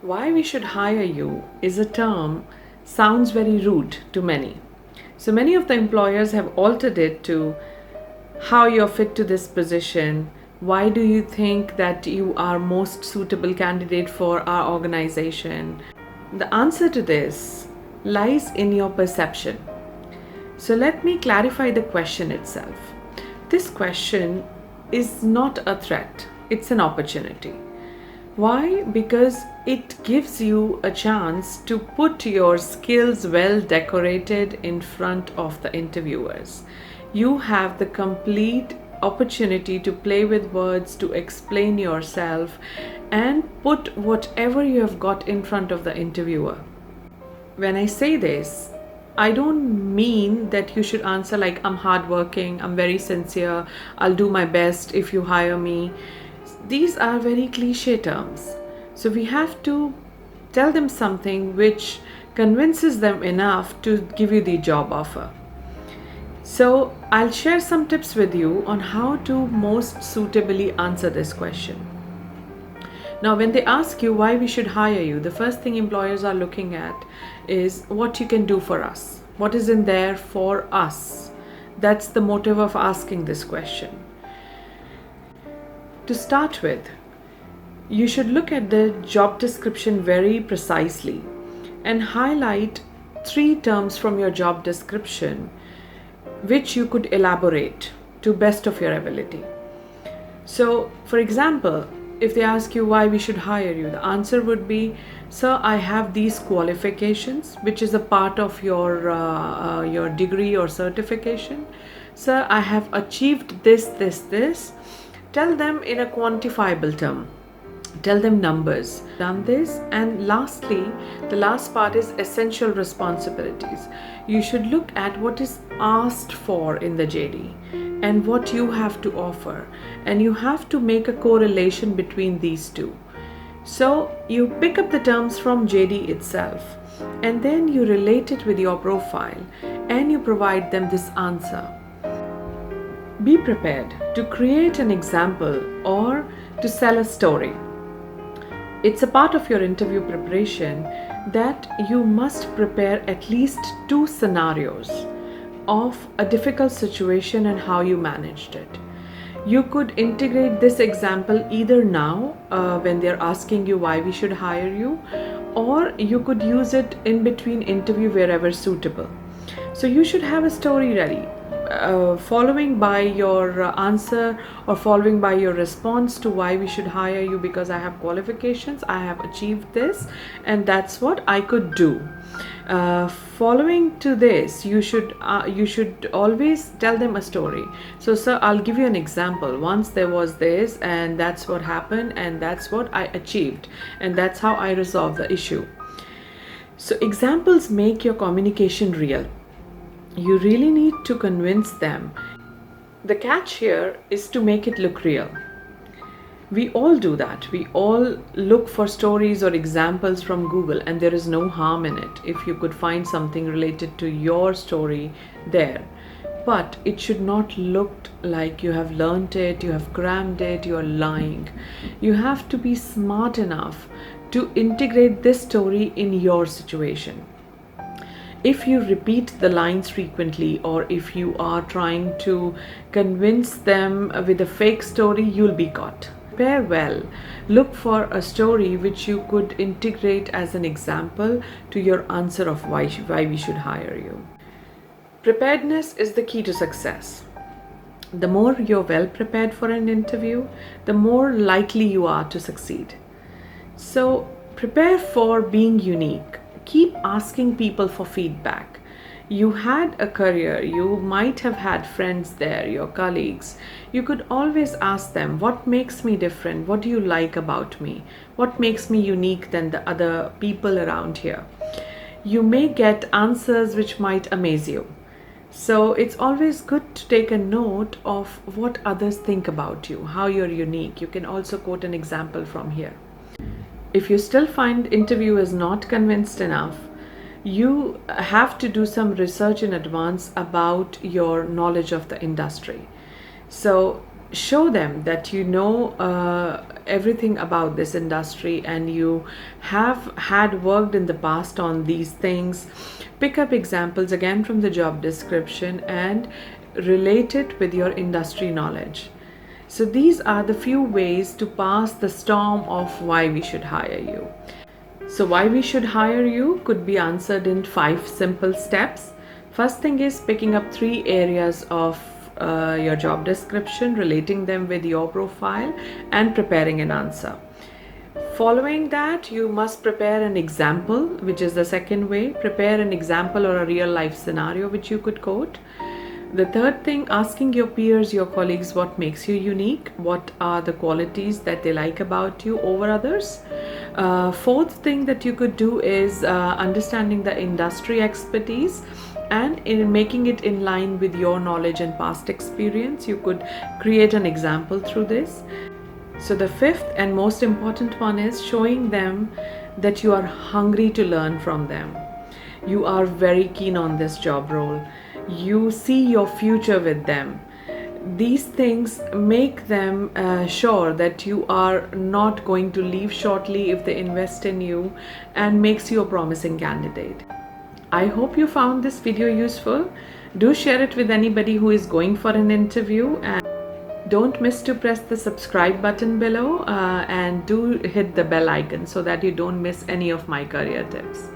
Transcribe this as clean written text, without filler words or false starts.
Why we should hire you is a term sounds very rude to many. So many of the employers have altered it to how you're fit to this position. Why do you think that you are most suitable candidate for our organization? The answer to this lies in your perception. So let me clarify the question itself. This question is not a threat, it's an opportunity. Why? Because it gives you a chance to put your skills well decorated in front of the interviewers. You have the complete opportunity to play with words, to explain yourself, and put whatever you have got in front of the interviewer. When I say this, I don't mean that you should answer like, I'm hardworking, I'm very sincere, I'll do my best if you hire me. These are very cliche terms. So we have to tell them something which convinces them enough to give you the job offer. So I'll share some tips with you on how to most suitably answer this question. Now, when they ask you why we should hire you, the first thing employers are looking at is what you can do for us. What is in there for us? That's the motive of asking this question. To start with, you should look at the job description very precisely and highlight 3 terms from your job description which you could elaborate to best of your ability. So, for example, if they ask you why we should hire you, the answer would be, sir, I have these qualifications, which is a part of your degree or certification. Sir, I have achieved this. Tell them in a quantifiable term. Tell them numbers. Done this. And lastly, the last part is essential responsibilities. You should look at what is asked for in the JD and what you have to offer. And you have to make a correlation between these two. So you pick up the terms from JD itself and then you relate it with your profile and you provide them this answer. Be prepared to create an example or to sell a story. It's a part of your interview preparation that you must prepare at least 2 scenarios of a difficult situation and how you managed it. You could integrate this example either now when they're asking you why we should hire you, or you could use it in between interview wherever suitable. So you should have a story ready. Following by your answer or following by your response to why we should hire you, because I have qualifications, I have achieved this, and that's what I could do. Following to this, you should always tell them a story. So, sir, I'll give you an example. Once there was this, and that's what happened, and that's what I achieved, and that's how I resolved the issue. So, examples make your communication real. You really need to convince them. The catch here is to make it look real. We all do that. We all look for stories or examples from Google, and there is no harm in it if you could find something related to your story there. But it should not look like you have learnt it, you have crammed it, you are lying. You have to be smart enough to integrate this story in your situation. If you repeat the lines frequently, or if you are trying to convince them with a fake story, you'll be caught. Prepare well. Look for a story which you could integrate as an example to your answer of why we should hire you. Preparedness is the key to success. The more you're well prepared for an interview, the more likely you are to succeed. So prepare for being unique. Keep asking people for feedback. You had a career, you might have had friends there, your colleagues. You could always ask them, what makes me different? What do you like about me? What makes me unique than the other people around here? You may get answers which might amaze you. So it's always good to take a note of what others think about you, how you're unique. You can also quote an example from here. If you still find interviewers not convinced enough, you have to do some research in advance about your knowledge of the industry. So show them that you know everything about this industry and you have had worked in the past on these things. Pick up examples again from the job description and relate it with your industry knowledge. So these are the few ways to pass the storm of why we should hire you. So why we should hire you could be answered in 5 simple steps. First thing is picking up 3 areas of your job description, relating them with your profile and preparing an answer. Following that, you must prepare an example, which is the second way. Prepare an example or a real life scenario which you could quote. The third thing, asking your peers, your colleagues, what makes you unique, what are the qualities that they like about you over others. Fourth thing that you could do is understanding the industry expertise and in making it in line with your knowledge and past experience. You could create an example through this. So the fifth and most important one is showing them that you are hungry to learn from them. You are very keen on this job role. You see your future with them. These things make them sure that you are not going to leave shortly if they invest in you, and makes you a promising candidate. I hope you found this video useful. Do share it with anybody who is going for an interview, and don't miss to press the subscribe button below and do hit the bell icon so that you don't miss any of my career tips.